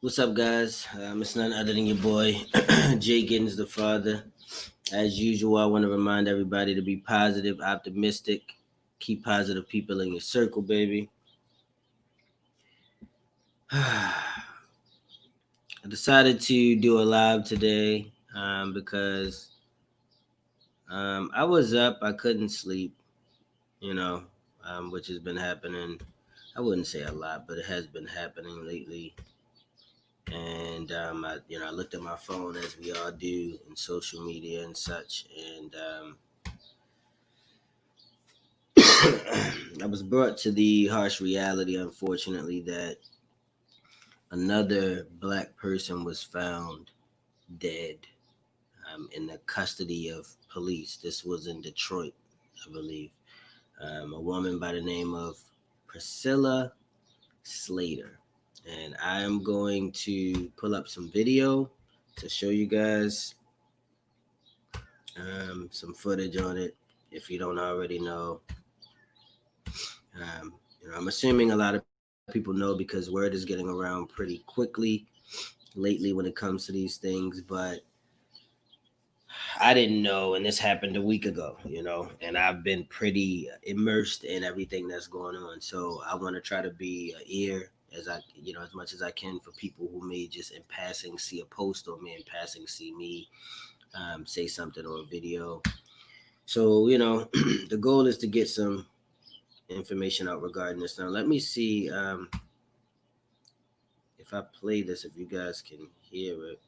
What's up, guys? It's none other than your boy, Jay Giddens, the father. As usual, I want to remind everybody to be positive, optimistic, keep positive people in your circle, baby. I decided to do a live today because I was up, I couldn't sleep, you know, which has been happening. I wouldn't say a lot, but it has been happening lately. And I looked at my phone as we all do in social media and such, and I was brought to the harsh reality, unfortunately, that another black person was found dead in the custody of police. This was in Detroit, I believe. A woman by the name of Priscilla Slater. And I am going to pull up some video to show you guys some footage on it if you don't already know. I'm assuming a lot of people know because word is getting around pretty quickly lately when it comes to these things, but I didn't know, and this happened a week ago, and I've been pretty immersed in everything that's going on. So I want to try to be an ear as much as I can for people who may just in passing see a post or may in passing see me say something on a video. So, the goal is to get some information out regarding this. Now, let me see if I play this, if you guys can hear it.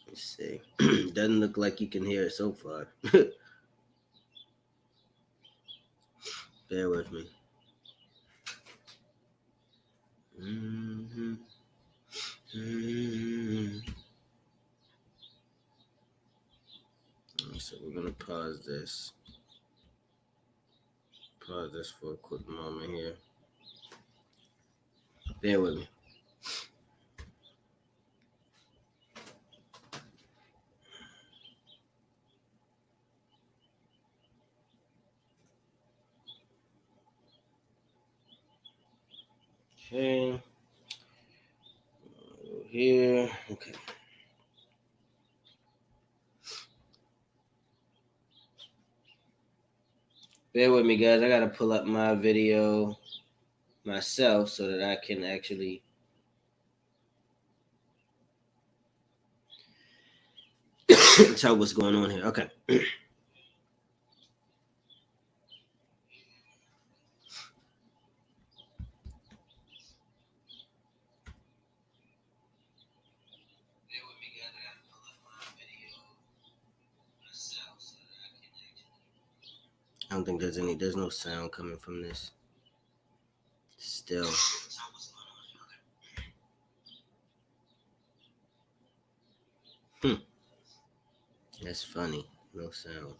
Let's see. Doesn't look like you can hear it so far. Bear with me. Mm-hmm. Mm-hmm. So we're gonna pause this. Pause this for a quick moment here. Bear with me. Okay. Here. Okay. Bear with me, guys. I gotta pull up my video myself so that I can actually tell what's going on here. Okay. I don't think there's no sound coming from this. Still. That's funny. No sound.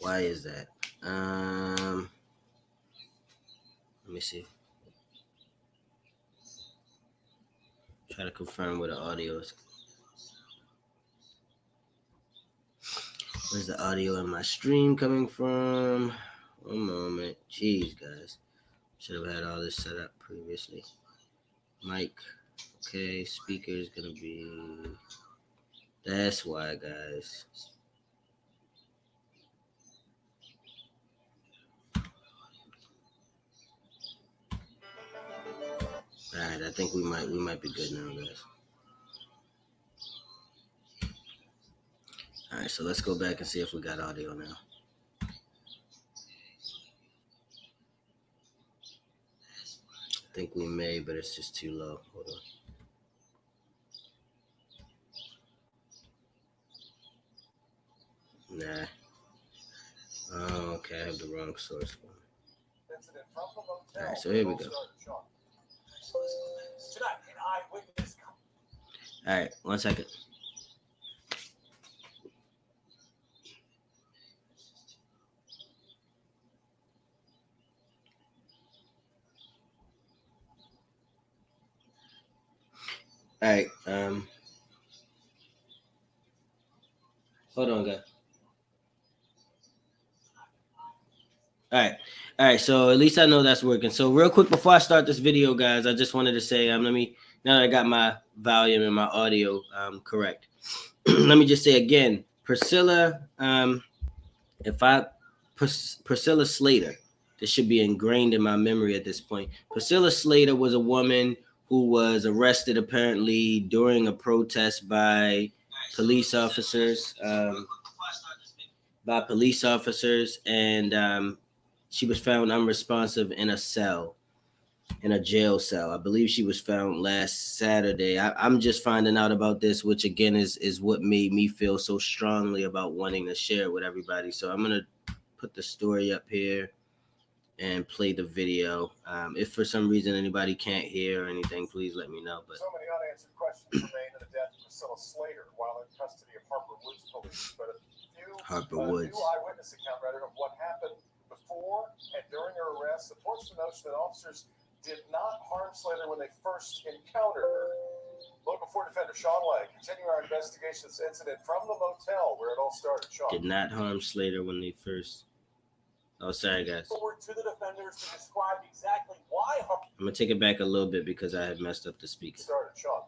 Why is that? Let me see. Try to confirm where the audio is. Where's the audio in my stream coming from? One moment. Jeez, guys. Should have had all this set up previously. Mic. Okay, speaker is gonna be. That's why, guys. Alright, I think we might be good now, guys. Alright, so let's go back and see if we got audio now. I think we may, but it's just too low. Hold on. Nah. Oh, okay, I have the wrong source. Alright, so here we go. Alright, 1 second. Alright, Hold on, guys. All right. So at least I know that's working. So real quick before I start this video, guys, I just wanted to say, let me now that I got my volume and my audio correct. Let me just say again, Priscilla, if I Priscilla Slater, this should be ingrained in my memory at this point. Priscilla Slater was a woman who was arrested apparently during a protest by police officers. And she was found unresponsive in a cell, in a jail cell. I believe she was found last Saturday. I'm just finding out about this, which again is what made me feel so strongly about wanting to share it with everybody. So I'm gonna put the story up here and play the video. If for some reason anybody can't hear or anything, please let me know. But so many unanswered questions remain in the death of Priscilla Slater while in custody of Harper Woods police. But a new eyewitness account of what happened before and during her arrest supports the notion that officers did not harm Slater when they first encountered her. Local 4 defender Sean Legg, continuing our investigation of this incident from the motel where it all started. Sean. Did not harm Slater when they first. Oh, sorry, guys. Forward to the defenders to describe exactly why. I'm gonna take it back a little bit because I had messed up the speaker. Started, Sean.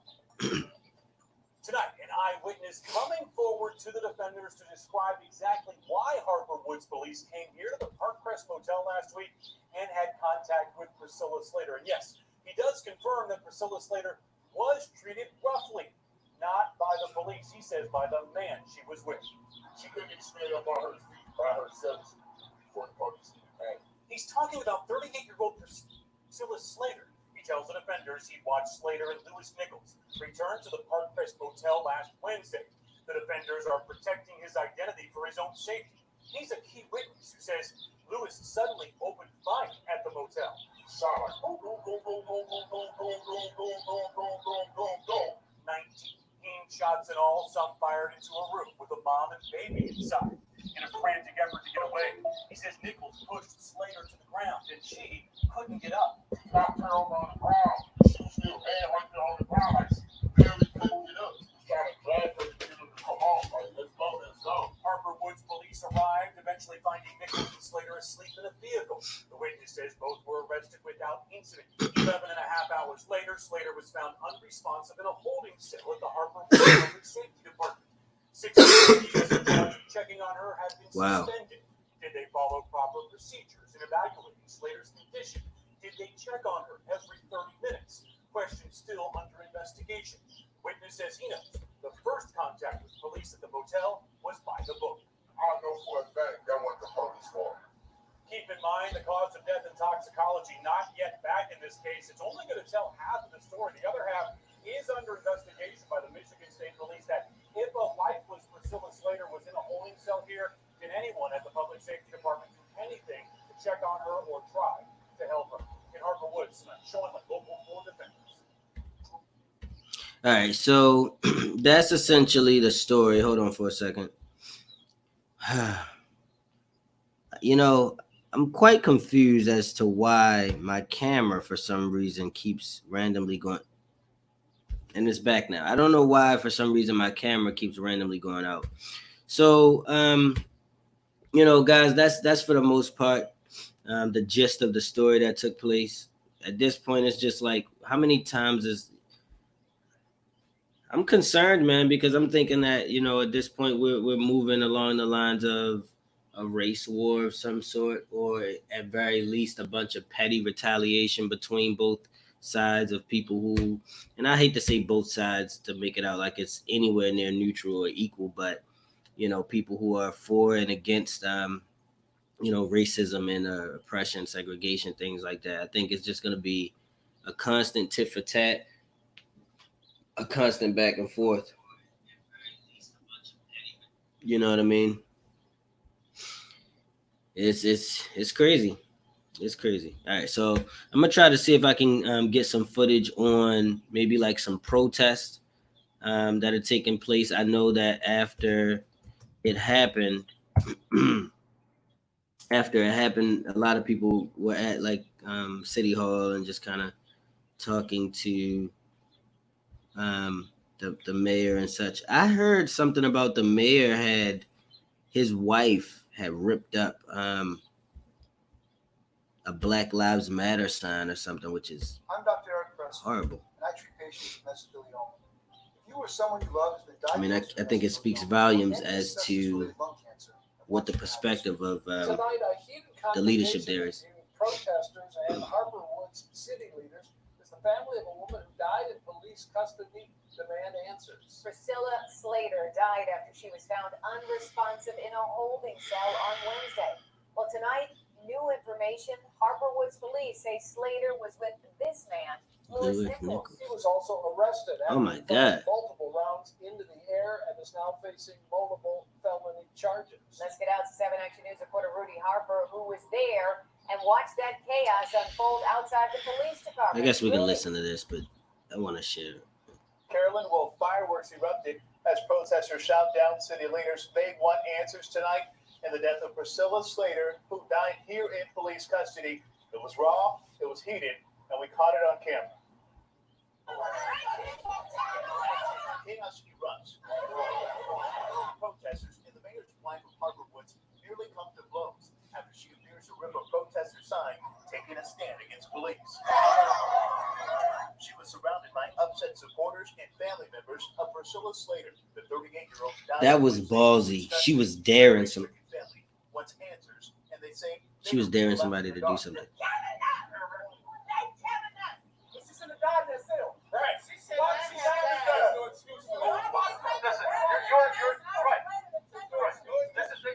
Tonight, an eyewitness coming forward to the defenders to describe exactly why Harper Woods police came here to the Park Crest Motel last week and had contact with Priscilla Slater. And yes, he does confirm that Priscilla Slater was treated roughly, not by the police, he says, by the man she was with. She couldn't get straight up on her feet by herself before the police. He's talking about 38-year-old Priscilla Slater. He tells the defenders he watched Slater and Lewis Nichols return to the Park Crest Motel last Wednesday. The defenders are protecting his identity for his own safety. He's a key witness who says Lewis suddenly opened fire at the motel. Shot like, go, go, go, go, go, go, go, go, go, go, go, go, go, go, go. 19 shots in all, some fired into a room with a mom and baby inside. In a frantic effort to get away, he says Nichols pushed Slater to the ground and she couldn't get up. Knocked her over on the ground. She was still laying right there on the ground. Like, barely couldn't get up. Trying to drag her to get her to come off. Like, let's go, let's go. Harper Woods police arrived, eventually finding Nichols and Slater asleep in a vehicle. The witness says both were arrested without incident. 11 and a half hours later, Slater was found unresponsive in a holding cell at the Harper Woods Public Safety Department. 6 years checking on her have been suspended. Did they follow proper procedures in evaluating Slater's condition? Did they check on her every 30 minutes? Question still under investigation. Witness says he knows the first contact with police at the motel was by the book. I know for a fact that wasn't the police fault. Keep in mind the cause of death and toxicology not yet back in this case. It's only going to tell half of the story. The other half is under investigation by the Michigan State Police. That if a lifeless Priscilla Slater was in a holding cell here, did anyone at the Public Safety Department do anything to check on her or try to help her? In Harper Woods, showing like local 4 defenders. All right, so that's essentially the story. Hold on for a second. You know, I'm quite confused as to why my camera, for some reason, keeps randomly going. And it's back now. I don't know why, for some reason, my camera keeps randomly going out. So, you know, guys, that's for the most part the gist of the story that took place. At this point, it's just like, how many times is... I'm concerned, man, because I'm thinking that, you know, at this point, we're moving along the lines of a race war of some sort, or at very least a bunch of petty retaliation between both sides of people who, and I hate to say both sides to make it out like it's anywhere near neutral or equal, but, you know, people who are for and against, you know, racism and oppression, segregation, things like that. I think it's just going to be a constant tit for tat, a constant back and forth. You know what I mean? It's crazy. It's crazy. All right, so I'm gonna try to see if I can get some footage on maybe like some protests that are taking place. I know that after it happened, a lot of people were at like City Hall and just kind of talking to the mayor and such. I heard something about the mayor had his wife had ripped up a Black Lives Matter sign or something, which is I'm Dr. Eric Preston, horrible. and I treat patients with mesothelioma. If you or someone you love has been I mean, diagnosed I think it speaks volumes as to what the perspective of the leadership there is. Protesters and Harper Woods city leaders as the family of a woman who died in police custody demand answers. Priscilla Slater died after she was found unresponsive in a holding cell on Wednesday. Well, tonight, new information. Harper Woods police say Slater was with this man, Lewis Nichols. He was also arrested after Oh my God. multiple rounds into the air and is now facing multiple felony charges. Let's get out to 7 Action News reporter Rudy Harper, who was there and watched that chaos unfold outside the police department. I guess we can listen to this, but I want to share it. Carolyn, will fireworks erupted as protesters shout down city leaders. They want answers tonight in the death of Priscilla Slater, who died here in police custody. It was raw, it was heated, and we caught it on camera. Chaos erupts. Protesters and the mayor's wife of Harper Woods nearly come to blows after she appears to rip a protester sign taking a stand against police. She was surrounded by upset supporters and family members of Priscilla Slater, the 38-year-old. That was ballsy. She was daring some. Wants answers, and they say She was daring somebody to do something. This is in the goddamn cell. Right. She said no excuse for that. Listen,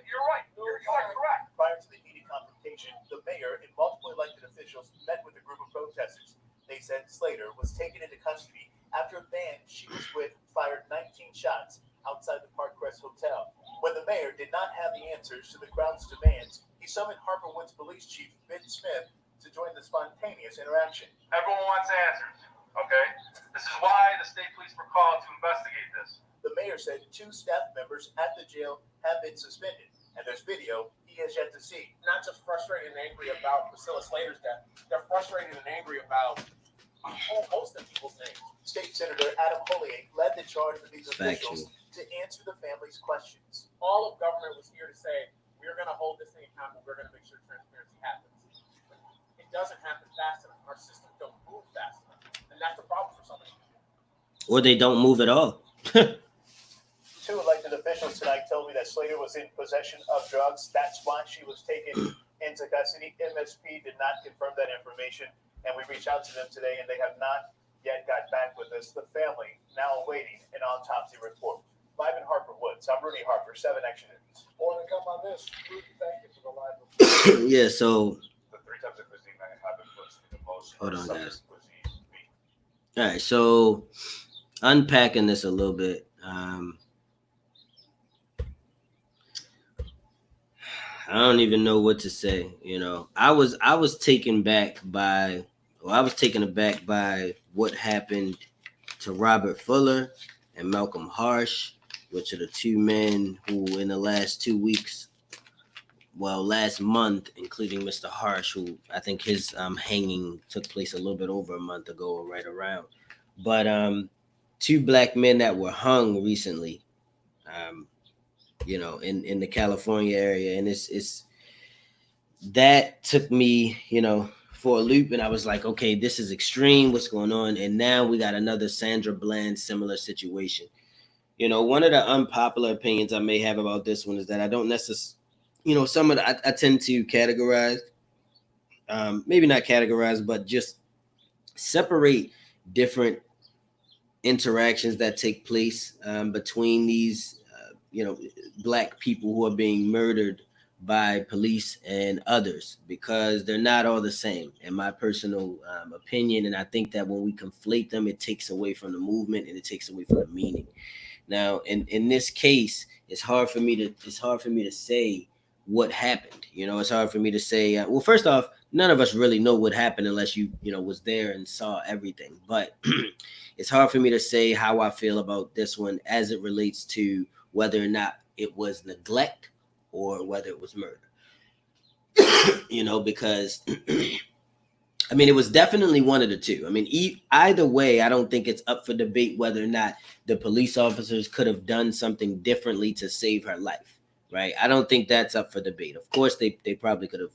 you're right. You're right. You are correct. Prior to the heated confrontation, the mayor and multiple elected officials met with a group of protesters. They said Slater was taken into custody after a band she was with fired 19 shots outside the Park Crest Hotel. When the mayor did not have the answers to the crowd's demands, he summoned Harper Woods Police Chief Ben Smith to join the spontaneous interaction. Everyone wants answers, okay? This is why the state police were called to investigate this. The mayor said 2 staff members at the jail have been suspended, and there's video he has yet to see. Not just frustrated and angry about Priscilla Slater's death, they're frustrated and angry about a whole host of people's names. State Senator Adam Hollier led the charge with these officials Factual. to answer the family's questions. All of government was here to say, we're going to hold this thing accountable, we're going to make sure transparency happens. But it doesn't happen fast enough. Our systems don't move fast enough. And that's the problem for some people. Or they don't move at all. 2 elected officials tonight told me that Slater was in possession of drugs. That's why she was taken into custody. MSP did not confirm that information, and we reached out to them today, and they have not yet got back with us. The family now awaiting an autopsy report. Live in Harper Woods, I'm Rudy Harper, 7 Action News. More to come on this. Rudy, thank you for the live report. Yeah, so The 3 types of cuisine that have been listed the most. Hold on, Some guys. cuisines, meat. all right, so unpacking this a little bit. I don't even know what to say. You know, I was taken aback by what happened to Robert Fuller and Malcolm Harsh, which are the 2 men who in the last 2 weeks, well, last month, including Mr. Harsh, who I think his hanging took place a little bit over a month ago or right around. But 2 black men that were hung recently, you know, in the California area. And it's that took me, you know, for a loop. And I was like, okay, this is extreme. What's going on? And now we got another Sandra Bland similar situation. You know, one of the unpopular opinions I may have about this one is that I don't necessarily, you know, I tend to categorize, maybe not categorize, but just separate different interactions that take place between these, you know, black people who are being murdered by police and others, because they're not all the same, in my personal opinion. And I think that when we conflate them, it takes away from the movement and it takes away from the meaning. Now, in this case, it's hard for me to say what happened. You know, it's hard for me to say. Well, first off, none of us really know what happened unless you know was there and saw everything. But it's hard for me to say how I feel about this one as it relates to whether or not it was neglect or whether it was murder. You know, because I mean, it was definitely one of the two. I mean, either way, I don't think it's up for debate whether or not the police officers could have done something differently to save her life, right? I don't think that's up for debate. Of course, they probably could have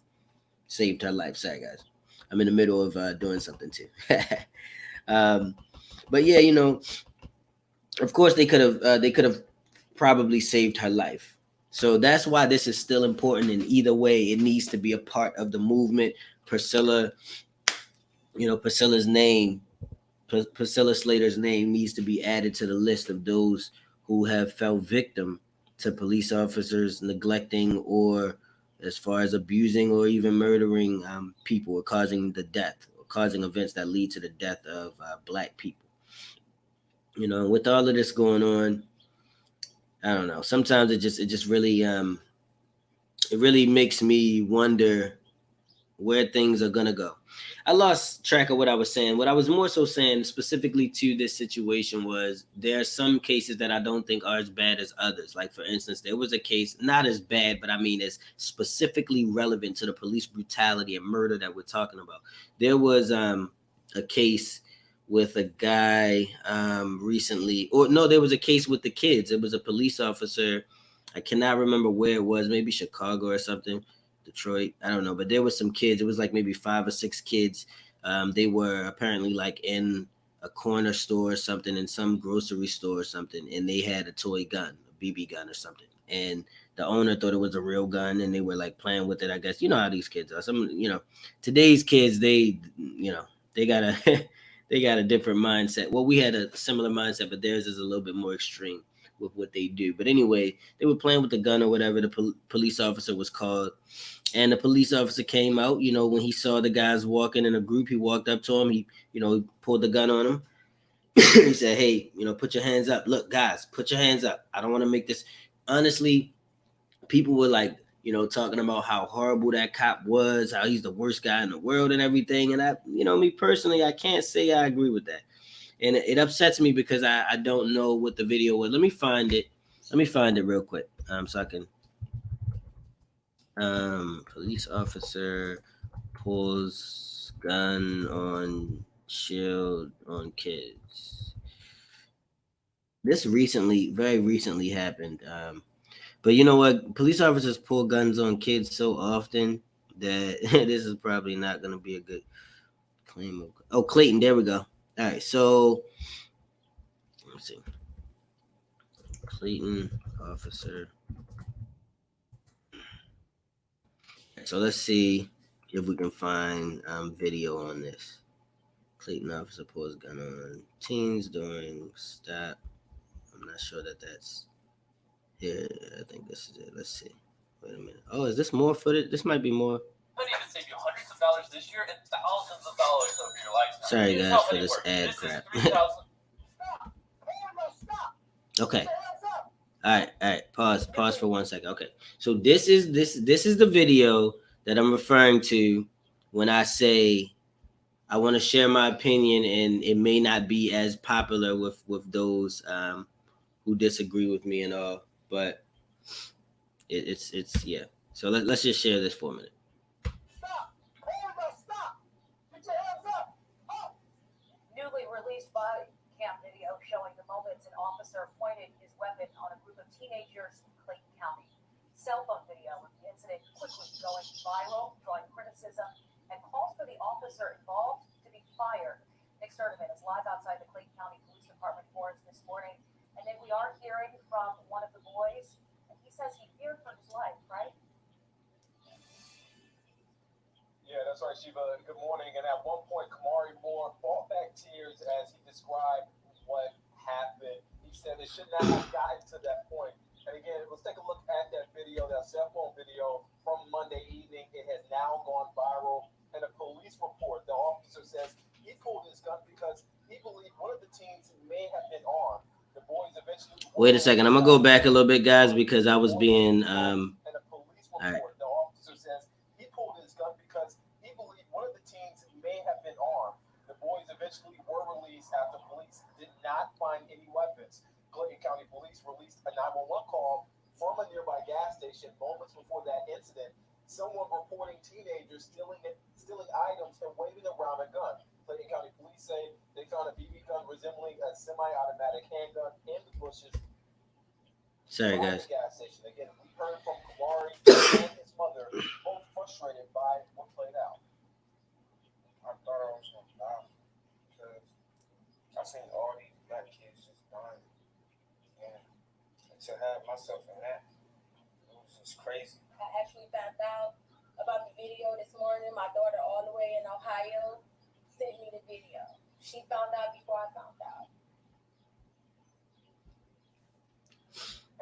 saved her life. Sorry, guys. I'm in the middle of doing something too. um, but yeah, of course they could have probably saved her life. So that's why this is still important. And either way, it needs to be a part of the movement. Priscilla, Priscilla's name, Priscilla Slater's name needs to be added to the list of those who have fell victim to police officers neglecting or as far as abusing or even murdering people or causing the death or causing events that lead to the death of Black people. With all of this going on, I don't know. Sometimes it just really it really makes me wonder where things are gonna go. I lost track of what I was saying. What I was more so saying specifically to this situation was there are some cases that I don't think are as bad as others. Like for instance, there was a case not as bad, but I mean as specifically relevant to the police brutality and murder that we're talking about. There was a case with a guy recently, or no, there was a case with the kids. It was a police officer. I cannot remember where it was, maybe Chicago or something. Detroit, I don't know, but there was some kids. It was like maybe 5 or 6 kids. They were apparently like in a corner store or something, in some grocery store or something, and they had a toy gun, a BB gun or something. And the owner thought it was a real gun, and they were like playing with it. I guess you know how these kids are. Today's kids, they got a they got a different mindset. Well, we had a similar mindset, but theirs is a little bit more extreme with what they do. But anyway, they were playing with the gun or whatever. The police officer was called. And the police officer came out, when he saw the guys walking in a group, he walked up to him. He pulled the gun on him. He said, hey, put your hands up. Look, guys, put your hands up. I don't want to make this. Honestly, people were like, talking about how horrible that cop was, how he's the worst guy in the world and everything. And me personally, I can't say I agree with that. And it upsets me because I don't know what the video was. Let me find it. Real quick so I can. Police officer pulls gun on child on kids. This very recently happened. But you know what? Police officers pull guns on kids so often that this is probably not going to be a good claim. Oh, Clayton, there we go. All right, so let's see. Clayton officer. So let's see if we can find video on this. Clayton officer pulls gun on teens during stop. I'm not sure that's here. I think this is it. Let's see. Wait a minute. Oh, is this more footage? This might be more. Could even save you hundreds of dollars this year and thousands of dollars over your lifetime. Sorry guys for this ad crap. Okay. All right. Pause for 1 second. Okay. So this is the video that I'm referring to when I say I want to share my opinion, and it may not be as popular with those who disagree with me and all, but it's yeah. So let's just share this for a minute. Stop! Get your hands up! Newly released body cam video showing the moments an officer pointed his weapon on a group of teenagers in Clayton County. Cell phone video of the incident quickly going viral, drawing criticism, and calls for the officer involved to be fired. Nick Sturdivant is live outside the Clayton County Police Department for us this morning. And then we are hearing from one of the boys, and he says he feared for his life, right? Yeah, that's right, Shiva. Good morning. And at one point, Kamari Moore fought back tears as he described what happened. He said it should not have gotten to that point. And again, let's take a look at that video, that cell phone video from Monday evening. It has now gone viral. And a police report, the officer says he pulled his gun because he believed one of the teens may have been armed. The boys eventually. Wait a second. I'm gonna go back a little bit, guys, because I was being And a police report, right. The officer says he pulled his gun because he believed one of the teens may have been armed. The boys eventually were released after police did not find any weapons. Clayton County Police released a 911 call from a nearby gas station moments before that incident. Someone reporting teenagers stealing items and waving around a semi-automatic handgun in the bushes Sorry, by guys. the gas station. Again, we heard from Kamari and his mother, both frustrated by what played out. I thought I was gonna die because I seen all these black kids just dying, and to have myself in that, it was just crazy. I actually found out about the video this morning. My daughter, all the way in Ohio, sent me the video. She found out before I found out.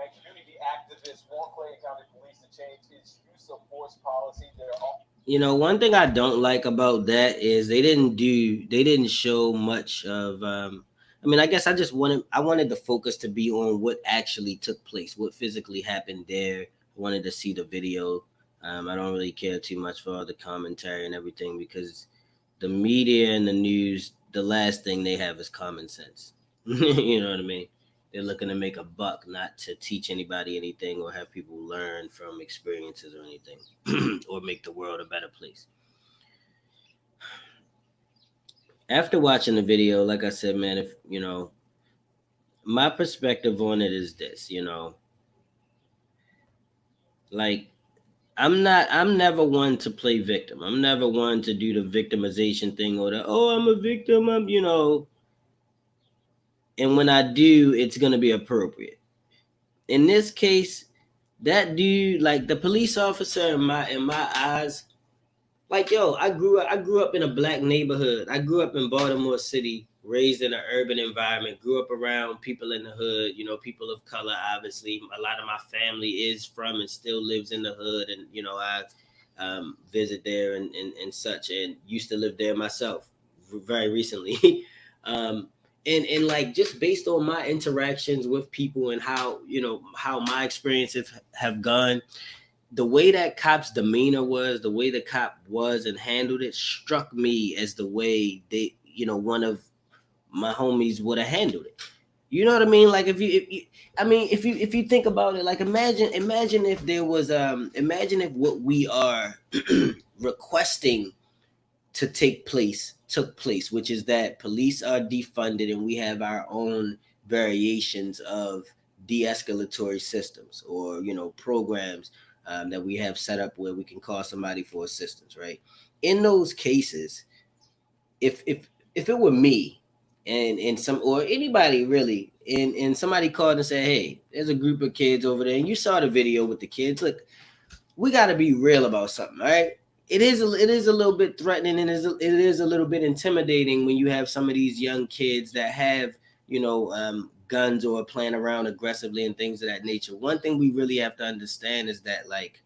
And community activists want Clayton County Police to change its use of force policy. You know, one thing I don't like about that is they didn't show much of I mean, I guess I wanted the focus to be on what actually took place, what physically happened there. I wanted to see the video. I don't really care too much for all the commentary and everything because the media and the news, the last thing they have is common sense. You know what I mean? They're looking to make a buck, not to teach anybody anything or have people learn from experiences or anything or make the world a better place. After watching the video, like I said, man, if you know, my perspective on it is this, you know, like I'm never one to play victim. I'm never one to do the victimization thing or the, oh, I'm a victim, you know, and when I do, it's going to be appropriate. In this case, that dude, like the police officer in my eyes, like, yo, I grew up in a black neighborhood. I grew up in Baltimore City, raised in an urban environment, grew up around people in the hood, you know, people of color, obviously. A lot of my family is from and still lives in the hood. And, you know, I visit there and such, and used to live there myself very recently. And like just based on my interactions with people and how, you know, how my experiences have gone, the way that cop's demeanor was, the way the cop was and handled it struck me as the way they, you know, one of my homies would have handled it. You know what I mean? Like if you think about it, like imagine if there was imagine if what we are requesting to took place, which is that police are defunded and we have our own variations of de-escalatory systems or, you know, programs that we have set up where we can call somebody for assistance, right? In those cases, if it were me and some or anybody really, and somebody called and said, hey, there's a group of kids over there, and you saw the video with the kids, look, we got to be real about something, all right? It is a little bit threatening and it is a little bit intimidating when you have some of these young kids that have, you know, guns or playing around aggressively and things of that nature. One thing we really have to understand is that, like,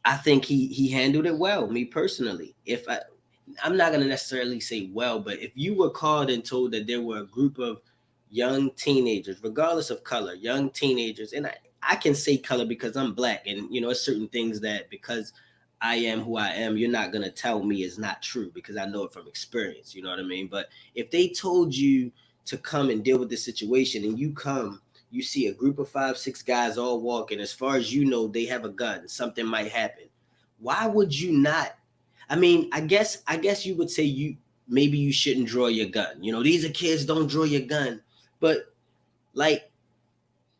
I think he handled it well, me personally. I'm not going to necessarily say well, but if you were called and told that there were a group of young teenagers, regardless of color, young teenagers, and I can say color because I'm black, and, you know, it's certain things that because I am who I am, you're not going to tell me is not true because I know it from experience, you know what I mean? But if they told you to come and deal with this situation and you come, you see a group of 5-6 guys all walking, as far as you know, they have a gun, something might happen. Why would you not? I mean, I guess you would say maybe you shouldn't draw your gun. You know, these are kids, don't draw your gun. But like,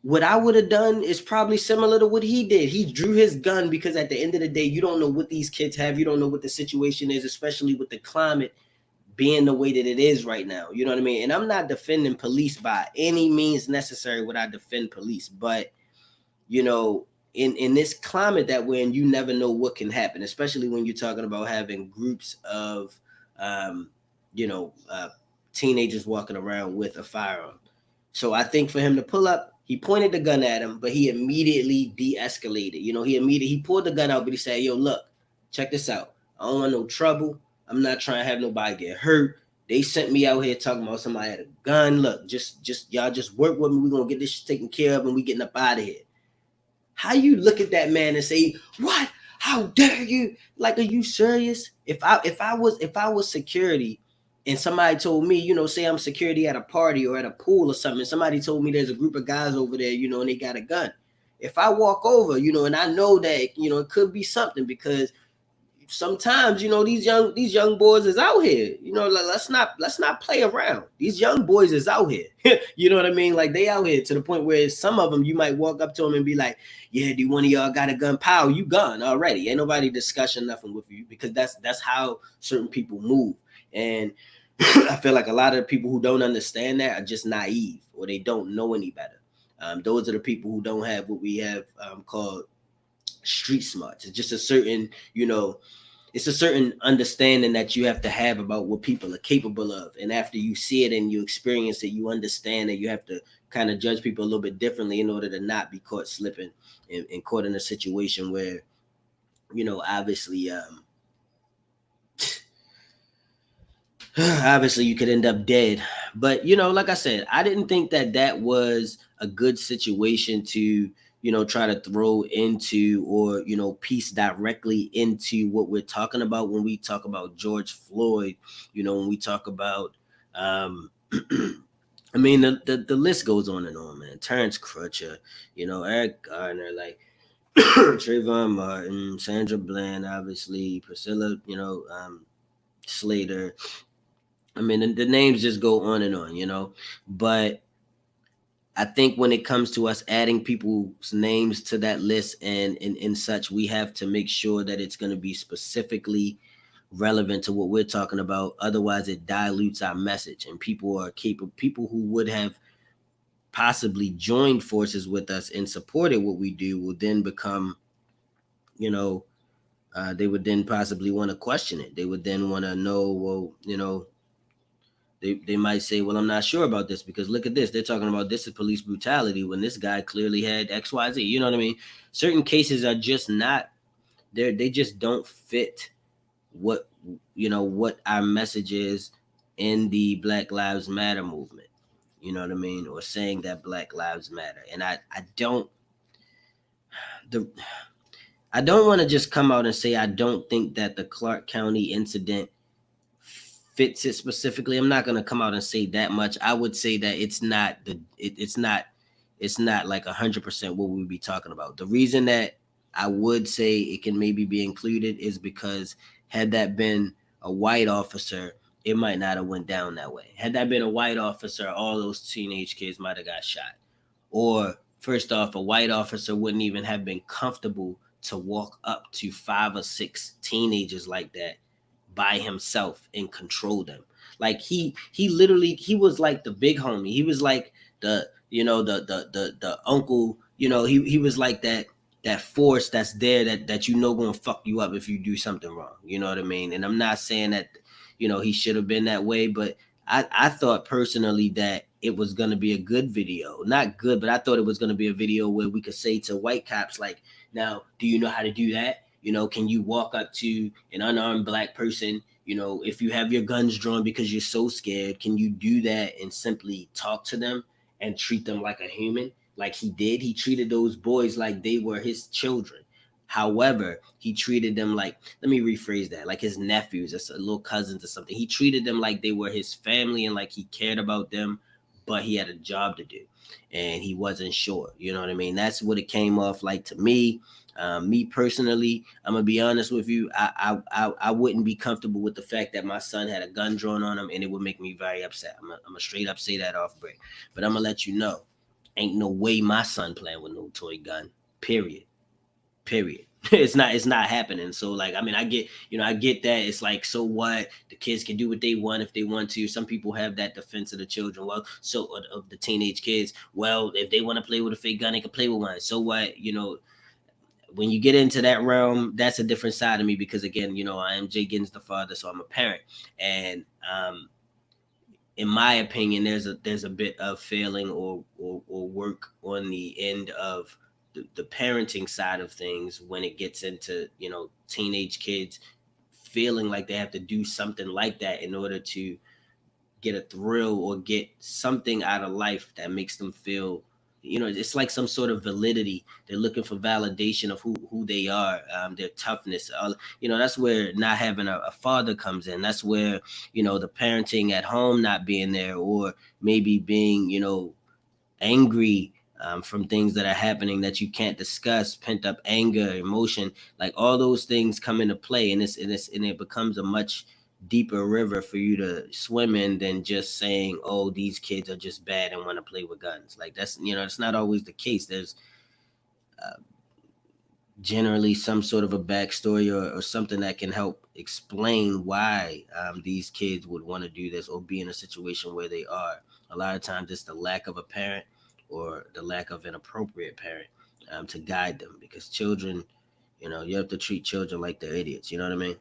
what I would have done is probably similar to what he did. He drew his gun because at the end of the day, you don't know what these kids have. You don't know what the situation is, especially with the climate being the way that it is right now. You know what I mean? And I'm not defending police by any means necessary would I defend police. But, you know, in this climate that we're in, you never know what can happen, especially when you're talking about having groups of, teenagers walking around with a firearm. So I think for him to pull up, he pointed the gun at him, but he immediately de-escalated. You know, he pulled the gun out, but he said, yo, look, check this out. I don't want no trouble. I'm not trying to have nobody get hurt. They sent me out here talking about somebody had a gun. Look, just y'all just work with me. We're going to get this shit taken care of and we getting up out of here. How you look at that man and say, what? How dare you? Like, are you serious? If I was security, and somebody told me, you know, say I'm security at a party or at a pool or something, somebody told me there's a group of guys over there, you know, and they got a gun. If I walk over, you know, and I know that, you know, it could be something because sometimes, these young boys is out here. Let's not play around. These young boys is out here. You know what I mean? Like, they out here to the point where some of them, you might walk up to them and be like, yeah, do one of y'all got a gun? Pow, you gun already. Ain't nobody discussing nothing with you, because that's how certain people move. And I feel like a lot of the people who don't understand that are just naive, or they don't know any better. Those are the people who don't have what we have called street smarts. It's just a certain, it's a certain understanding that you have to have about what people are capable of. And after you see it and you experience it, you understand that you have to kind of judge people a little bit differently in order to not be caught slipping and caught in a situation where, obviously, obviously you could end up dead. But, like I said, I didn't think that was a good situation to, try to throw into, or, piece directly into what we're talking about when we talk about George Floyd, when we talk about, I mean, the list goes on and on, man. Terrence Crutcher, Eric Garner, like Trayvon Martin, Sandra Bland, obviously, Priscilla, Slater. I mean, the names just go on and on, but I think when it comes to us adding people's names to that list and such, we have to make sure that it's going to be specifically relevant to what we're talking about. Otherwise, it dilutes our message, and people are capable. People who would have possibly joined forces with us and supported what we do will then become, they would then possibly want to question it. They would then want to know, well, they might say, well, I'm not sure about this, because look at this. They're talking about this is police brutality when this guy clearly had XYZ. You know what I mean? Certain cases are just not there. They just don't fit what our message is in the Black Lives Matter movement. You know what I mean? Or saying that Black Lives Matter. And I don't want to just come out and say I don't think that the Clark County incident fits it specifically. I'm not going to come out and say that much. I would say that it's not like 100% what we'd be talking about. The reason that I would say it can maybe be included is because had that been a white officer, it might not have went down that way. Had that been a white officer, all those teenage kids might have got shot. Or first off, a white officer wouldn't even have been comfortable to walk up to 5 or 6 teenagers like that by himself and control them. Like he was like the big homie. He was like the uncle. He was like that force that's there that gonna fuck you up if you do something wrong. You know what I mean? And I'm not saying that he should have been that way, but I thought personally that it was gonna be a good video. Not good, but I thought it was gonna be a video where we could say to white cops, like, now, do you know how to do that? Can you walk up to an unarmed black person, if you have your guns drawn because you're so scared, can you do that and simply talk to them and treat them like a human? Like he did. He treated those boys like they were his children. However, he treated them like, let me rephrase that, like his nephews or little cousins or something. He treated them like they were his family and like he cared about them, but he had a job to do and he wasn't sure. You know what I mean? That's what it came off like to me. Me personally, I'm gonna be honest with you. I wouldn't be comfortable with the fact that my son had a gun drawn on him, and it would make me very upset. I'm gonna straight up say that off break. But I'm gonna let you know, ain't no way my son playing with no toy gun. Period. It's not happening. So like, I mean, I get that. It's like, so what? The kids can do what they want if they want to. Some people have that defense of the children. Well, so of the teenage kids. Well, if they want to play with a fake gun, they can play with one. So what? When you get into that realm, that's a different side of me because, again, I am Jay Giddens the father, so I'm a parent. And in my opinion, there's a bit of failing or work on the end of the parenting side of things when it gets into, teenage kids feeling like they have to do something like that in order to get a thrill or get something out of life that makes them feel, it's like some sort of validity. They're looking for validation of who they are, their toughness. That's where not having a father comes in. That's where, the parenting at home not being there, or maybe being, angry from things that are happening that you can't discuss, pent up anger, emotion, like all those things come into play, and it becomes a much deeper river for you to swim in than just saying, "Oh, these kids are just bad and want to play with guns." Like that's it's not always the case. There's generally some sort of a backstory or something that can help explain why these kids would want to do this or be in a situation where they are. A lot of times it's the lack of a parent or the lack of an appropriate parent to guide them, because children, you have to treat children like they're idiots. You know what I mean?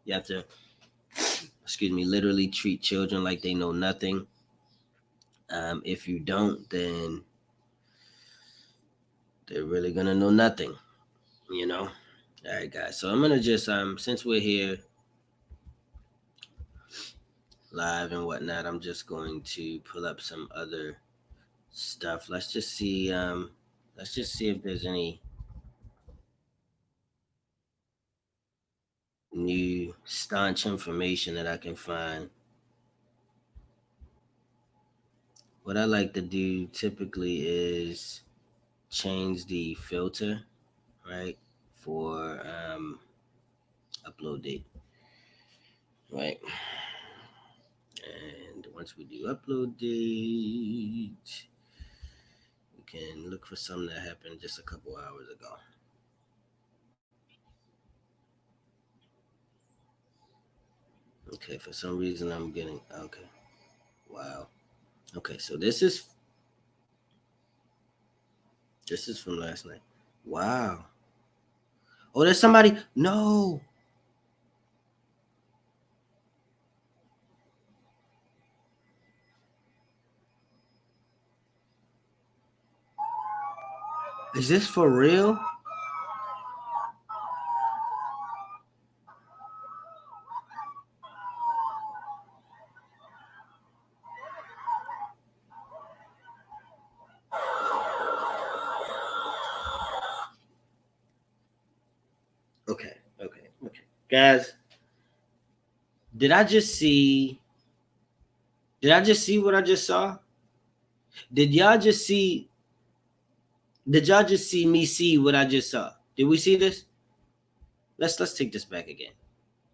You have to, literally treat children like they know nothing. If you don't, then they're really gonna know nothing. All right, guys. So I'm gonna just since we're here live and whatnot, I'm just going to pull up some other stuff. Let's just see if there's any new staunch information that I can find. What I like to do typically is change the filter, right, for upload date, right? And once we do upload date, we can look for something that happened just a couple hours ago. Okay, for some reason I'm getting, okay. Wow. Okay, so this is from last night. Wow. Oh, there's somebody. No. Is this for real? Okay. Guys, did I just see what I just saw? Did y'all just see me see what I just saw? Did we see this? Let's take this back again,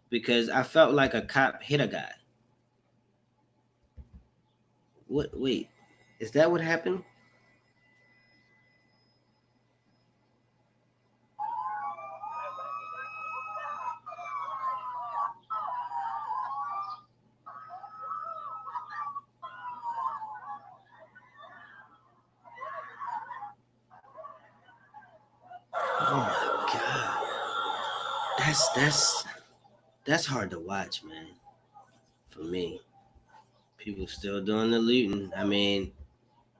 because I felt like a cop hit a guy. What? Wait, is that what happened? Oh my god, that's hard to watch, man. For me, people still doing the looting. I mean,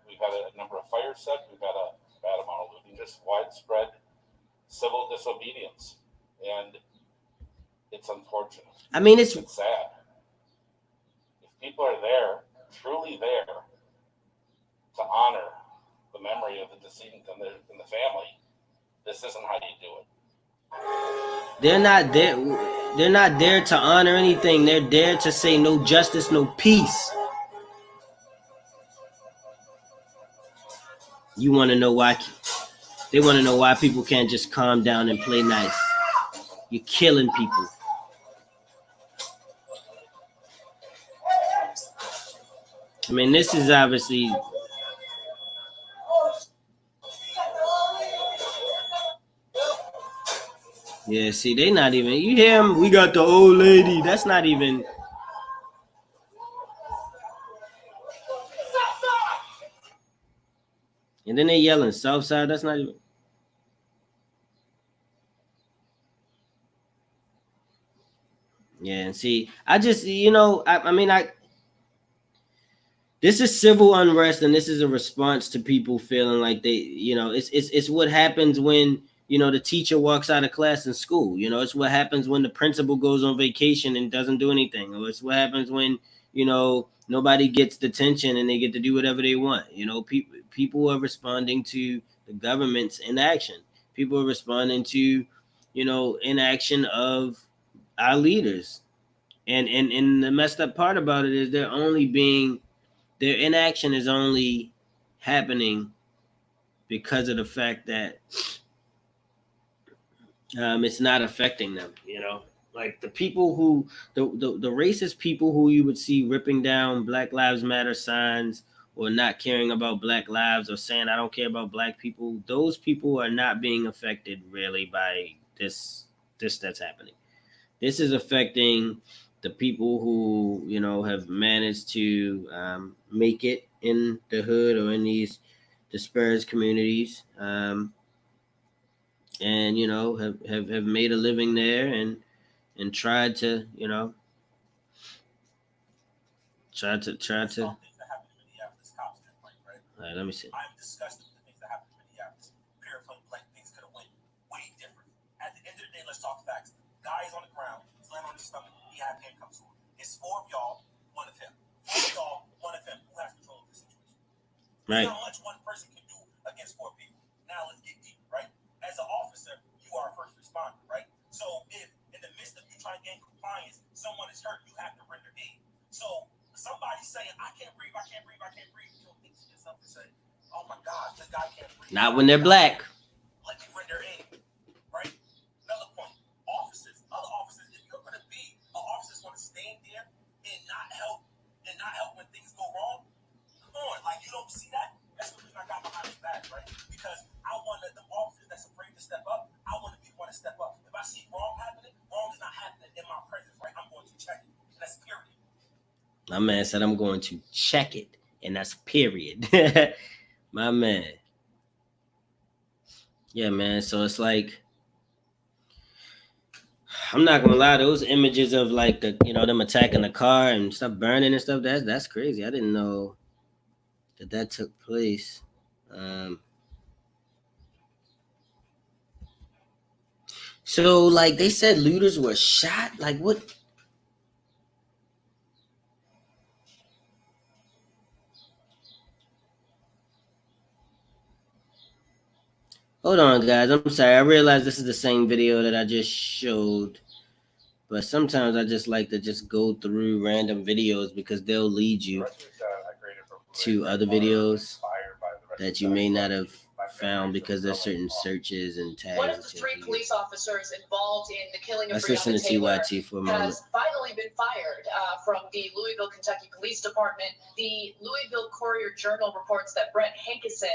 we've had a number of fires set. We've had a bad amount of looting, just widespread civil disobedience, and it's unfortunate. I mean, it's sad. If people are there, truly there, to honor the memory of the decedent and the family, this isn't how you do it. They're not there. They're not there to honor anything. They're there to say no justice, no peace. You want to know why? They want to know why people can't just calm down and play nice. You're killing people. I mean, this is obviously. Yeah, see, they not even. You hear them? We got the old lady. That's not even. And then they yelling Southside. That's not even. Yeah, and see, I just, I mean, this is civil unrest, and this is a response to people feeling like they, it's what happens when, the teacher walks out of class in school. It's what happens when the principal goes on vacation and doesn't do anything. Or it's what happens when, nobody gets detention and they get to do whatever they want. People are responding to the government's inaction. People are responding to, inaction of our leaders. And the messed up part about it is their inaction is only happening because of the fact that it's not affecting them, you know. Like the people who, the racist people who you would see ripping down Black Lives Matter signs or not caring about Black lives or saying I don't care about Black people, those people are not being affected really by this that's happening. This is affecting the people who, you know, have managed to make it in the hood or in these dispersed communities, and you know have made a living there and tried to, you know, try to. Some things that happen in Minneapolis, cops didn't like, right? All right, let me see. I'm disgusted with the things that happen in Minneapolis. Pure point blank, things could have went way different. At the end of the day, let's talk facts. Guy is on the ground, he's laying on his stomach, he had handcuffs on. It's 4 of y'all, 1 of him. 4 of y'all, 1 of him. Who has control of the situation? Right. How much one person can do against 4 people. Now let's get deep, right? As an officer, you are a first responder, right? So if in the midst of you trying to gain compliance, someone is hurt, you have to render aid. So somebody saying, I can't breathe, I can't breathe, I can't breathe, you don't think to yourself and say, oh my gosh, this guy can't breathe. Not when they're Black. Let me render aid, right? Another point, officers, other officers, if you're going to be an officer that's going to stand there and not help when things go wrong, come on, like you don't see that? That's the reason I got behind his back, right? Because I want the officers that's afraid to step up, I want to be one to step up. If I see wrong happening, wrong is not happening in my presence, right? I'm going to check it. And that's period. My man said I'm going to check it, and that's period. My man. Yeah, man. So it's like, I'm not gonna lie, those images of like the, you know, them attacking the car and stuff burning and stuff, that's crazy. I didn't know that took place. So like they said looters were shot. Like what? Hold on, guys. I'm sorry. I realize this is the same video that I just showed, but sometimes I just like to just go through random videos because they'll lead you to other videos that you may not have found because there's certain searches and tags. One of the 3 police officers involved in the killing of Let's listen to Brianna Taylor TYT for a moment. has finally been fired from the Louisville, Kentucky Police Department. The Louisville Courier-Journal reports that Brett Hankison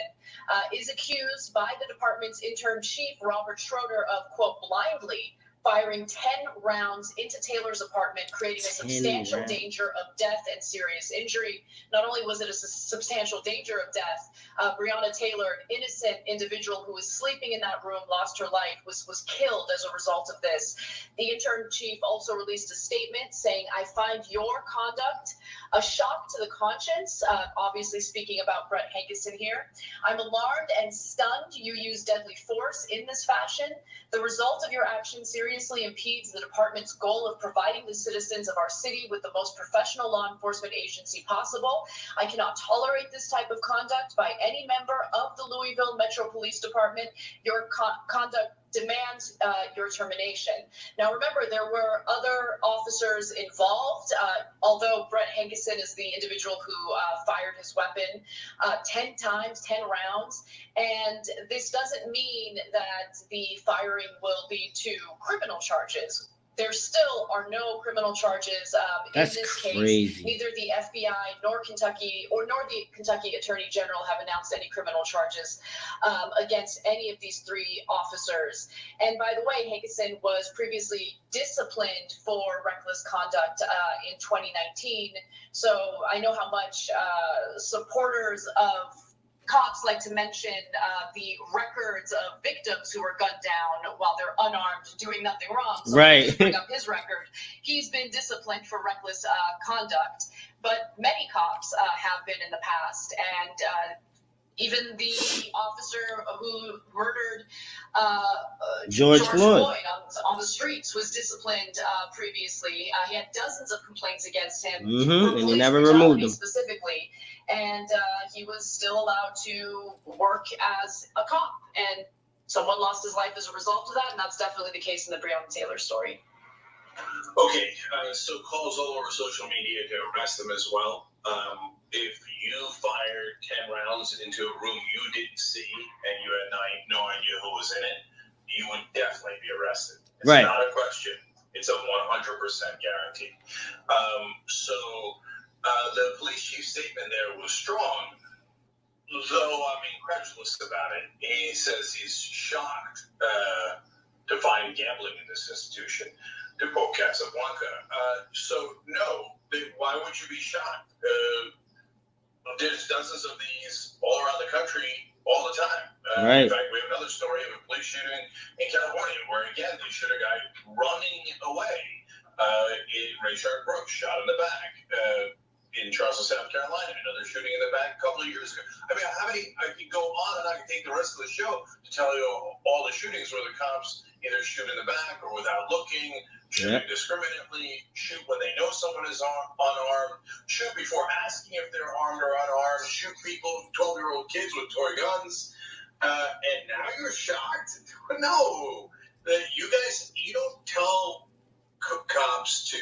is accused by the department's interim chief, Robert Schroeder, of, quote, blindly firing 10 rounds into Taylor's apartment, creating a substantial danger of death and serious injury. Not only was it a substantial danger of death, Brianna Taylor, an innocent individual who was sleeping in that room, lost her life, was killed as a result of this. The interim chief also released a statement saying, I find your conduct a shock to the conscience, obviously speaking about Brett Hankison here. I'm alarmed and stunned you use deadly force in this fashion. The result of your action seriously impedes the department's goal of providing the citizens of our city with the most professional law enforcement agency possible. I cannot tolerate this type of conduct by any member of the Louisville Metro Police Department. Your conduct demands your termination. Now, remember, there were other officers involved, although Brett Hankison is the individual who fired his weapon 10 times, 10 rounds. And this doesn't mean that the firing will lead to criminal charges. There still are no criminal charges in this case. Neither the FBI nor the Kentucky Attorney General have announced any criminal charges against any of these 3 officers. And by the way, Hankison was previously disciplined for reckless conduct in 2019. So I know how much supporters of cops like to mention the records of victims who were gunned down while they're unarmed, doing nothing wrong. So right. Bring up his record. He's been disciplined for reckless conduct, but many cops have been in the past, and even the officer who murdered George Floyd on the streets was disciplined previously. He had dozens of complaints against him, and he never removed them specifically. And he was still allowed to work as a cop. And someone lost his life as a result of that, and that's definitely the case in the Brianna Taylor story. Okay, so calls all over social media to arrest him as well. If you fired 10 rounds into a room you didn't see and you had no idea who was in it, you would definitely be arrested. It's Right. not a question. It's a 100% guarantee. The police chief's statement there was strong, though I'm incredulous about it. He says he's shocked to find gambling in this institution, to quote Casablanca. No, why would you be shocked? There's dozens of these all around the country all the time. Right. In fact, we have another story of a police shooting in California where, again, they shoot a guy running away. Rayshard Brooks shot in the back. In Charleston, South Carolina, another shooting in the back a couple of years ago. I mean, I could go on and I could take the rest of the show to tell you all the shootings where the cops either shoot in the back or without looking, shoot indiscriminately, shoot when they know someone is unarmed, shoot before asking if they're armed or unarmed, shoot people, 12-year-old kids with toy guns. And now you're shocked? No. You don't tell cops to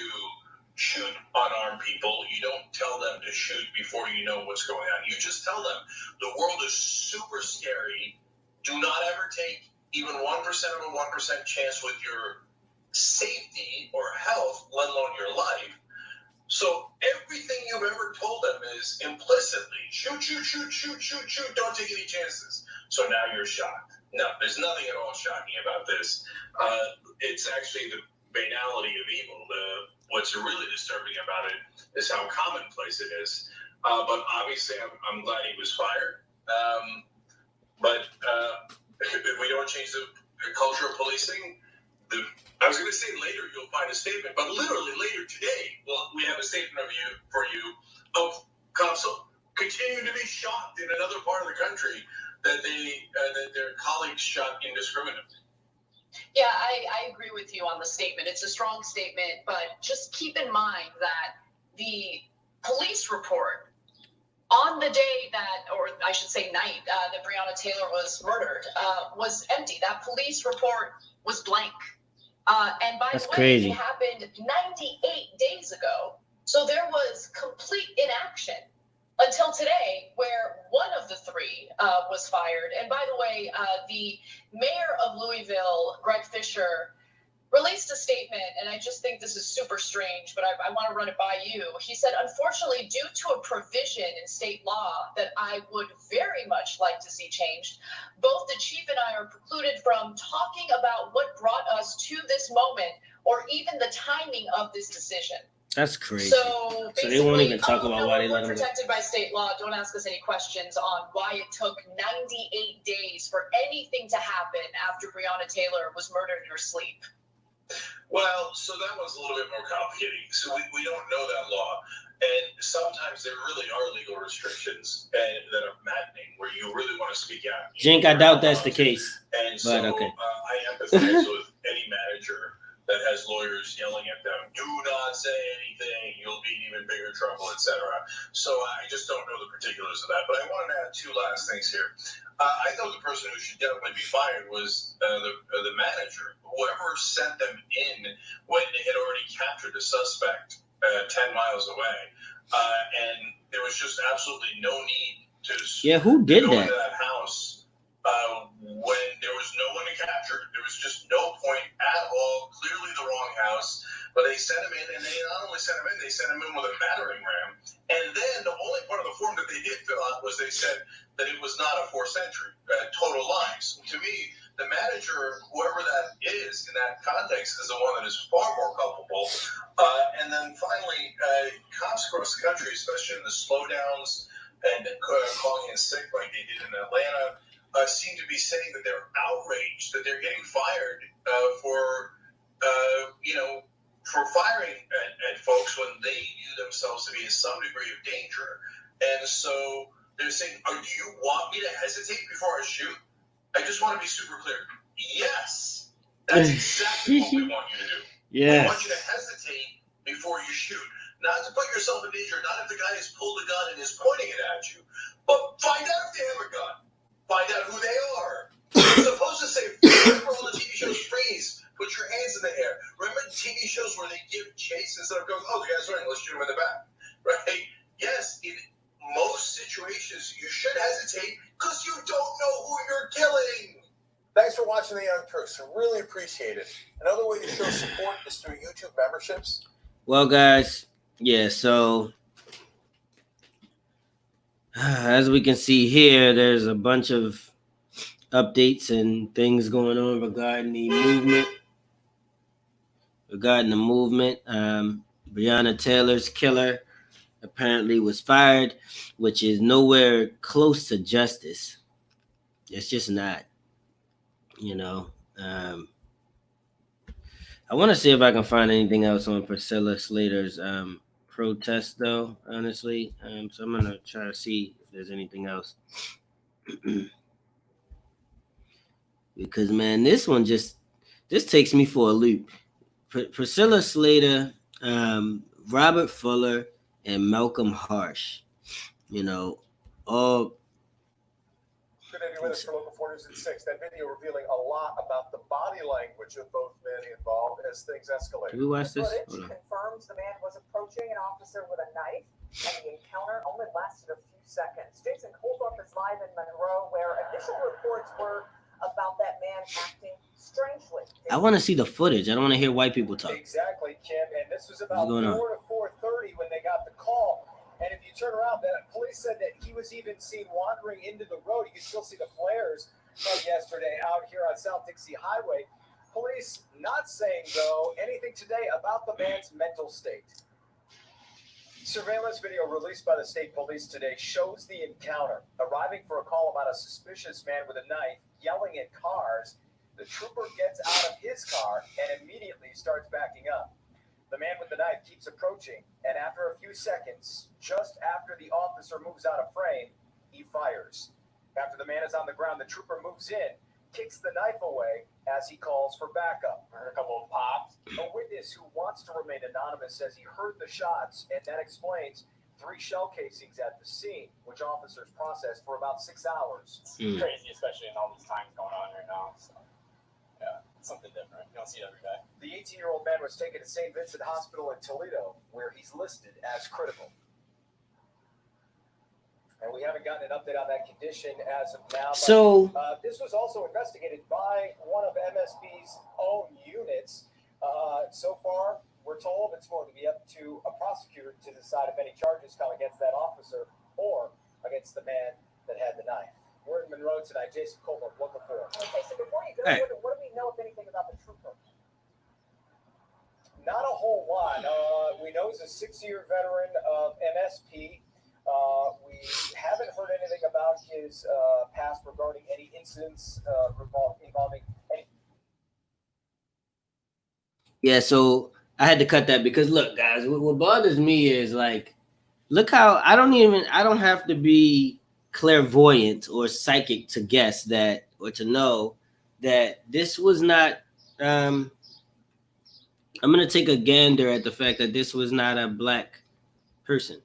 shoot unarmed people. You don't tell them to shoot before you know what's going on. You just tell them the world is super scary. Do not ever take even 1% of a 1% chance with your safety or health, let alone your life. So everything you've ever told them is implicitly shoot, don't take any chances. So now you're shocked. No, there's nothing at all shocking about this. It's actually the banality of evil. What's really disturbing about it is how commonplace it is. But obviously, I'm glad he was fired. But if we don't change the culture of policing, I was going to say later you'll find a statement, but literally later today, we have a statement for you of cops continuing to be shocked in another part of the country that their colleagues shot indiscriminately. Yeah, I agree with you on the statement. It's a strong statement, but just keep in mind that the police report on the day that, or I should say night, that Brianna Taylor was murdered, was empty. That police report was blank. And by That's the way, crazy. It happened 98 days ago. So there was complete inaction until today, where one of the three was fired. And by the way, the mayor of Louisville, Greg Fisher, released a statement, and I just think this is super strange, but I want to run it by you. He said, unfortunately, due to a provision in state law that I would very much like to see changed, both the chief and I are precluded from talking about what brought us to this moment or even the timing of this decision. That's crazy. So they won't even talk about why they let we're him go. protected by state law. Don't ask us any questions on why it took 98 days for anything to happen after Brianna Taylor was murdered in her sleep. Well, so that one's a little bit more complicated. So we don't know that law. And sometimes there really are legal restrictions that are maddening where you really want to speak out. Jink, I doubt that's the case. And so okay. I empathize with any manager that has lawyers yelling at them, do not say anything, you'll be in even bigger trouble, etc. So I just don't know the particulars of that. But I wanted to add two last things here. I thought the person who should definitely be fired was the manager, whoever sent them in when they had already captured a suspect 10 miles away. And there was just absolutely no need to who did go that? into that house when there was no one to capture. There was just no point at all. Clearly the wrong house. But they sent him in, and they not only sent him in, they sent him in with a battering ram. And then the only part of the form that they did fill out was they said that it was not a forced entry, total lies. To me, the manager, whoever that is in that context, is the one that is far more culpable. And then finally, cops across the country, especially in the slowdowns and calling in sick like they did in Atlanta, seem to be saying that they're outraged that they're getting fired for firing at folks when they view themselves to be in some degree of danger. And so they're saying, do you want me to hesitate before I shoot? I just want to be super clear. Yes, that's exactly what we want you to do. Yes. We want you to hesitate before you shoot. Not to put yourself in danger, not if the guy has pulled a gun and is pointing it at you, but find out if they have a gun. Find out who they are. You're supposed to say, remember all the TV shows, freeze, put your hands in the air. Remember TV shows where they give chase instead of going, oh, the guy's running, let's shoot him in the back, right? Yes, in most situations, you should hesitate because you don't know who you're killing. Thanks for watching The Untruths. I really appreciate it. Another way to show support is through YouTube memberships. Well, guys, yeah, so as we can see here, there's a bunch of updates and things going on regarding the movement. Brianna Taylor's killer apparently was fired, which is nowhere close to justice. It's just not, you know. I want to see if I can find anything else on Priscilla Slater's protest, though, honestly. So I'm going to try to see if there's anything else. Because, man, this takes me for a loop. Priscilla Slater, Robert Fuller, and Malcolm Harsh, you know, all. Good to be with us for Local 4 News at 6. That video revealing a lot about the body language of both men involved as things escalate. Can we watch this? Footage confirms the man was approaching an officer with a knife, and the encounter only lasted a few seconds. Jason Colthorpe is live in Monroe, where initial reports were about that man acting strangely. I want to see the footage. I don't want to hear white people talk. Exactly, Kim. And this was about 4 to 4:30 when they got the call. And if you turn around, the police said that he was even seen wandering into the road. You can still see the flares from yesterday out here on South Dixie Highway. Police not saying, though, anything today about the man's mental state. Surveillance video released by the state police today shows the encounter. Arriving for a call about a suspicious man with a knife yelling at cars, the trooper gets out of his car and immediately starts backing up. The man with the knife keeps approaching, and after a few seconds, just after the officer moves out of frame, he fires. After the man is on the ground, the trooper moves in, kicks the knife away as he calls for backup. I heard a couple of pops. A witness who wants to remain anonymous says he heard the shots, and that explains 3 shell casings at the scene, which officers processed for about 6 hours. It's crazy, especially in all these times going on right now. So, yeah, it's something different. You don't see it every day. The 18-year-old man was taken to St. Vincent Hospital in Toledo, where he's listed as critical. And we haven't gotten an update on that condition as of now. So this was also investigated by one of MSP's own units. So far, we're told it's going to be up to a prosecutor to decide if any charges come against that officer or against the man that had the knife. We're in Monroe tonight. Jason Colbert, Local 4. Okay, so before you go, what do we know, if anything, about the trooper? Not a whole lot. We know he's a 6-year veteran of MSP. We haven't heard anything about his past regarding any incidents involving any. Yeah, so I had to cut that because look, guys, what bothers me is like, look how I don't have to be clairvoyant or psychic to guess that or to know that this was not. I'm gonna take a gander at the fact that this was not a black person.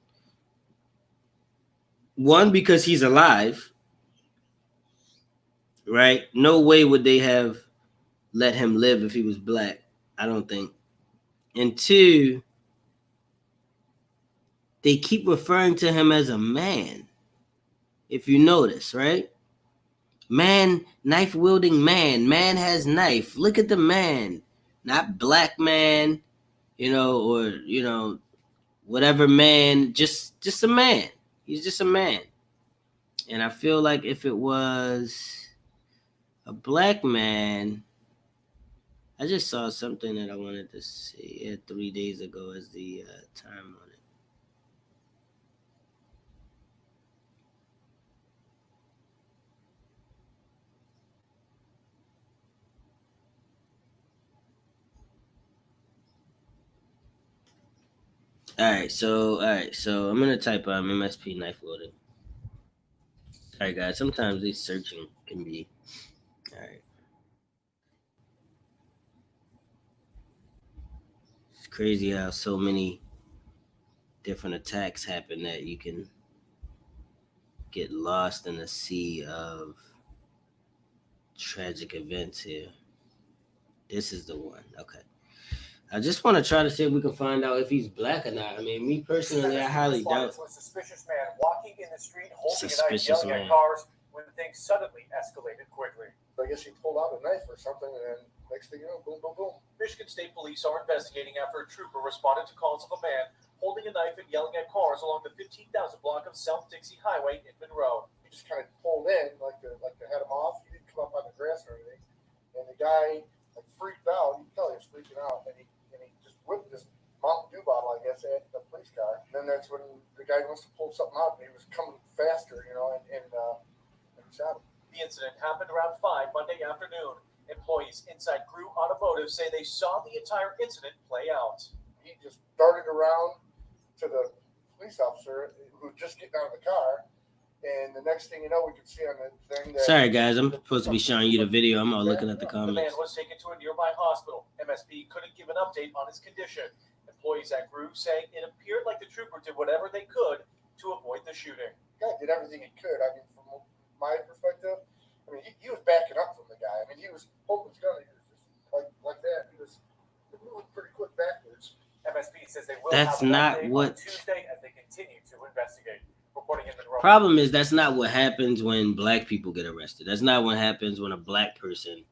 One, because he's alive, right? No way would they have let him live if he was black. I don't think. And 2, they keep referring to him as a man. If you notice, right? Man, knife wielding man. Man has knife. Look at the man. Not black man, or whatever man, just a man. He's just a man. And I feel like if it was a black man, I just saw something that I wanted to see 3 days ago as the time on it. All right, so I'm gonna type MSP knife wielding. All right, guys. Sometimes these searching can be all right. It's crazy how so many different attacks happen that you can get lost in a sea of tragic events here. This is the one. Okay. I just want to try to see if we can find out if he's black or not. I mean, me personally, I highly doubt. To a suspicious man walking in the street holding a knife, Suspicious yelling man. at cars when things suddenly escalated quickly. I guess he pulled out a knife or something, and then next thing you know, boom, boom, boom. Michigan State Police are investigating after a trooper responded to calls of a man holding a knife and yelling at cars along the 15,000 block of South Dixie Highway in Monroe. He just kind of pulled in, like to head him off. He didn't come up on the grass or anything. And the guy like freaked out. You can tell he was freaking out, and he just whipped this Mountain Dew bottle, I guess, at the police car. And then that's when the guy wants to pull something out, and he was coming faster, and shot him. The incident happened around 5 Monday afternoon. Employees inside Crew Automotive say they saw the entire incident play out. He just darted around to the police officer who was just getting out of the car, and the next thing you know, we could see on the thing that... Sorry, guys, I'm supposed to be showing you the video. I'm all looking at the The man comments. was taken to a nearby hospital. MSP couldn't give an update on his condition. Employees at Crew say it appeared like the trooper did whatever they could to avoid the shooting. The guy did everything he could. I mean, from my perspective, I mean, he was backing up from the guy. I mean, he was holding his gun. He was just like that. He was moving pretty quick backwards. MSP says they will That's have an not update what- on Tuesday as they continue to investigate. Reporting in Monroe. Problem is, that's not what happens when black people get arrested. That's not what happens when a black person,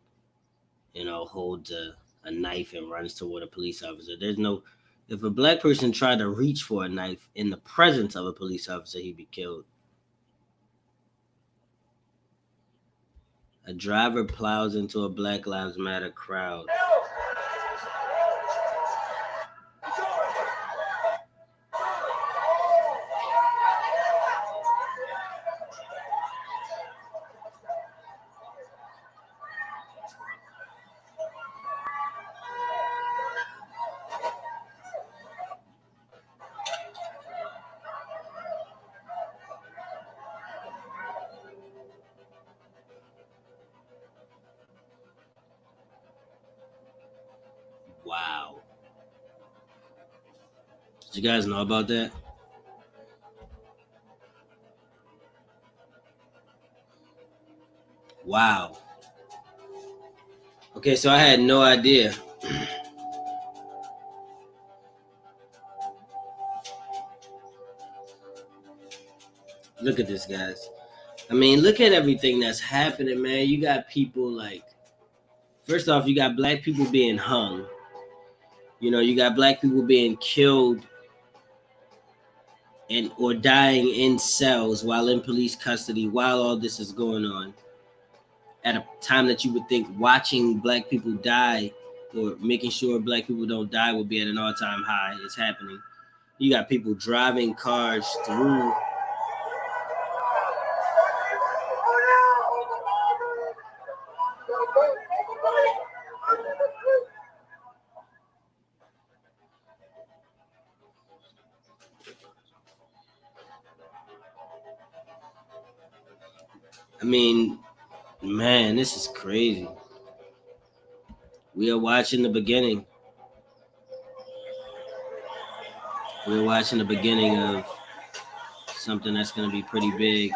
holds a knife and runs toward a police officer. If a black person tried to reach for a knife in the presence of a police officer, he'd be killed. A driver plows into a Black Lives Matter crowd. Wow. Did you guys know about that? Wow. Okay, so I had no idea. Look at this, guys. I mean, look at everything that's happening, man. You got people first off, you got black people being hung. You got black people being killed or dying in cells while in police custody while all this is going on. At a time that you would think watching black people die or making sure black people don't die would be at an all-time high. It's happening. You got people driving cars through. I mean, man, this is crazy. We are watching the beginning. We're watching the beginning of something that's going to be pretty big.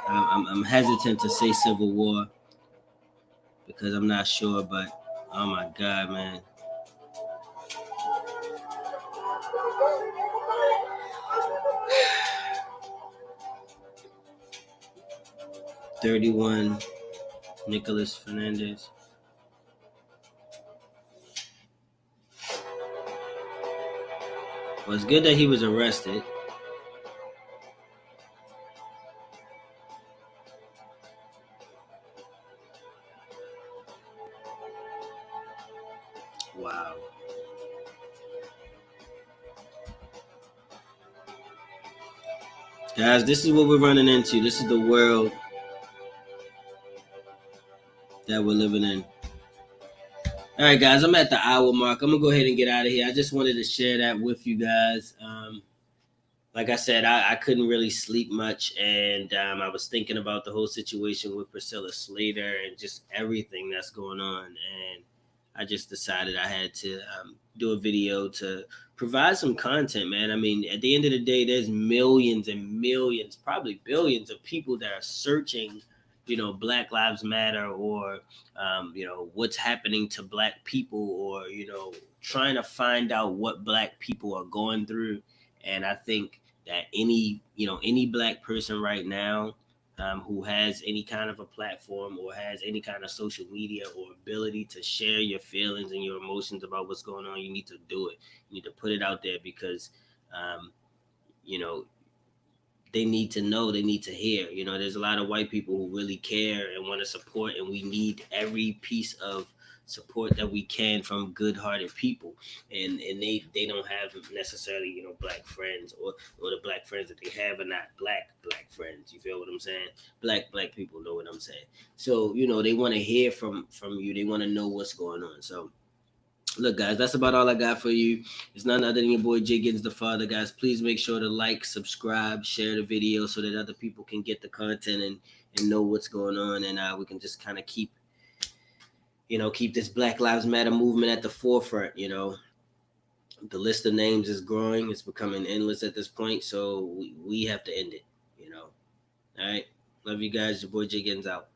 I'm hesitant to say civil war because I'm not sure, but oh my God, man. $31, Nicholas Fernandez. Well, it's good that he was arrested. Wow. Guys, this is what we're running into. This is the world that we're living in. All right, guys, I'm at the hour mark. I'm going to go ahead and get out of here. I just wanted to share that with you guys. Like I said, I couldn't really sleep much, and I was thinking about the whole situation with Priscilla Slater and just everything that's going on, and I just decided I had to do a video to provide some content, man. I mean, at the end of the day, there's millions and millions, probably billions of people that are searching Black Lives Matter, or what's happening to Black people, or trying to find out what Black people are going through. And I think that any Black person right now, who has any kind of a platform or has any kind of social media or ability to share your feelings and your emotions about what's going on, you need to do it. You need to put it out there, because you know they need to know, they need to hear. There's a lot of white people who really care and want to support, and we need every piece of support that we can from good-hearted people. And they don't have necessarily Black friends, or the Black friends that they have are not black friends. You feel what I'm saying? Black people know what I'm saying. So they want to hear from you. They want to know what's going on. So look, guys, that's about all I got for you. It's none other than your boy Jiggins the Father. Guys, please make sure to like, subscribe, share the video so that other people can get the content and know what's going on, and we can just kind of keep this Black Lives Matter movement at the forefront. The list of names is growing. It's becoming endless at this point, so we have to end it. All right. Love you guys. Your boy Jiggins out.